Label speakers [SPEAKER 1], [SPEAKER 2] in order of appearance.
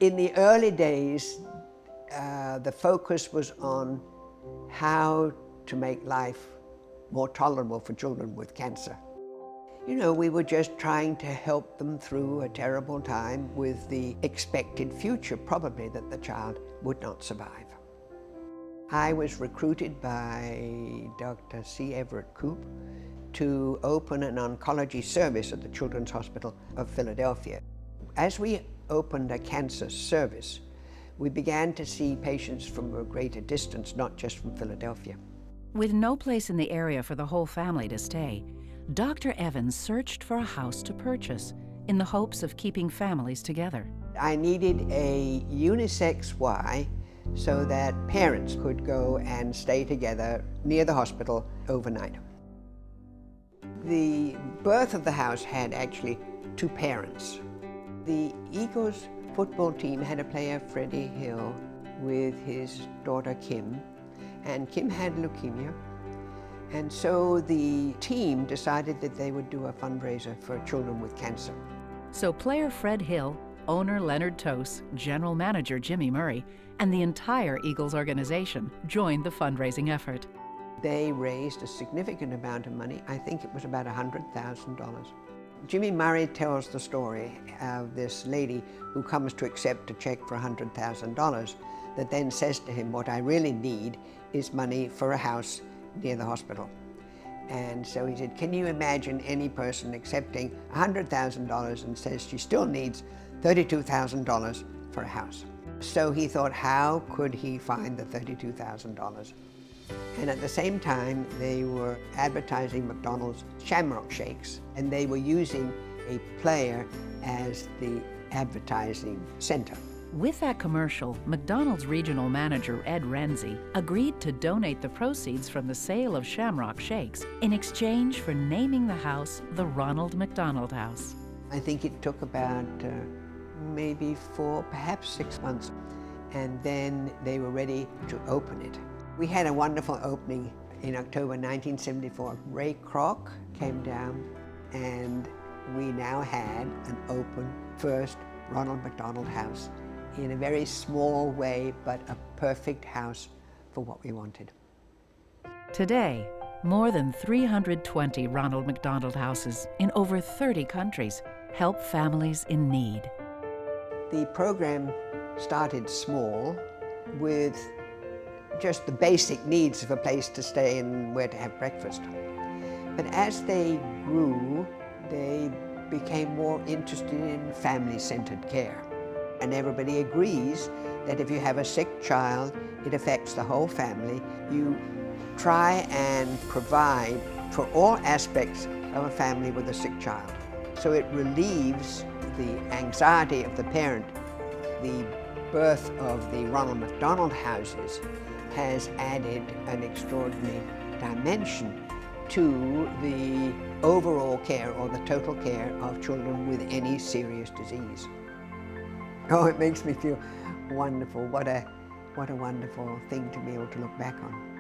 [SPEAKER 1] In the early days, the focus was on how to make life more tolerable for children with cancer. You know, we were just trying to help them through a terrible time with the expected future, probably, that the child would not survive. I was recruited by Dr. C. Everett Koop to open an oncology service at the Children's Hospital of Philadelphia. As we opened a cancer service, we began to see patients from a greater distance, not just from Philadelphia.
[SPEAKER 2] With no place in the area for the whole family to stay, Dr. Evans searched for a house to purchase in the hopes of keeping families together.
[SPEAKER 1] I needed a unisex Y so that parents could go and stay together near the hospital overnight. The birth of the house had actually two parents. The Eagles football team had a player, Freddie Hill, with his daughter Kim, and Kim had leukemia. And so the team decided that they would do a fundraiser for children with cancer.
[SPEAKER 2] So player Fred Hill, owner Leonard Tose, general manager Jimmy Murray, and the entire Eagles organization joined the fundraising effort.
[SPEAKER 1] They raised a significant amount of money. I think it was about $100,000. Jimmy Murray tells the story of this lady who comes to accept a check for $100,000 that then says to him, "What I really need is money for a house near the hospital." And so he said, "Can you imagine any person accepting $100,000 and says she still needs $32,000 for a house?" So he thought, how could he find the $32,000? And at the same time, they were advertising McDonald's Shamrock Shakes, and they were using a player as the advertising center.
[SPEAKER 2] With that commercial, McDonald's regional manager Ed Renzi agreed to donate the proceeds from the sale of Shamrock Shakes in exchange for naming the house the Ronald McDonald House.
[SPEAKER 1] I think it took about maybe 4, perhaps 6 months, and then they were ready to open it. We had a wonderful opening in October 1974. Ray Kroc came down, and we now had an open first Ronald McDonald House in a very small way, but a perfect house for what we wanted.
[SPEAKER 2] Today, more than 320 Ronald McDonald Houses in over 30 countries help families in need.
[SPEAKER 1] The program started small with just the basic needs of a place to stay and where to have breakfast. But as they grew, they became more interested in family-centered care. And everybody agrees that if you have a sick child, it affects the whole family. You try and provide for all aspects of a family with a sick child. So it relieves the anxiety of the parent. The birth of the Ronald McDonald Houses has added an extraordinary dimension to the overall care or the total care of children with any serious disease. Oh, it makes me feel wonderful. What a wonderful thing to be able to look back on.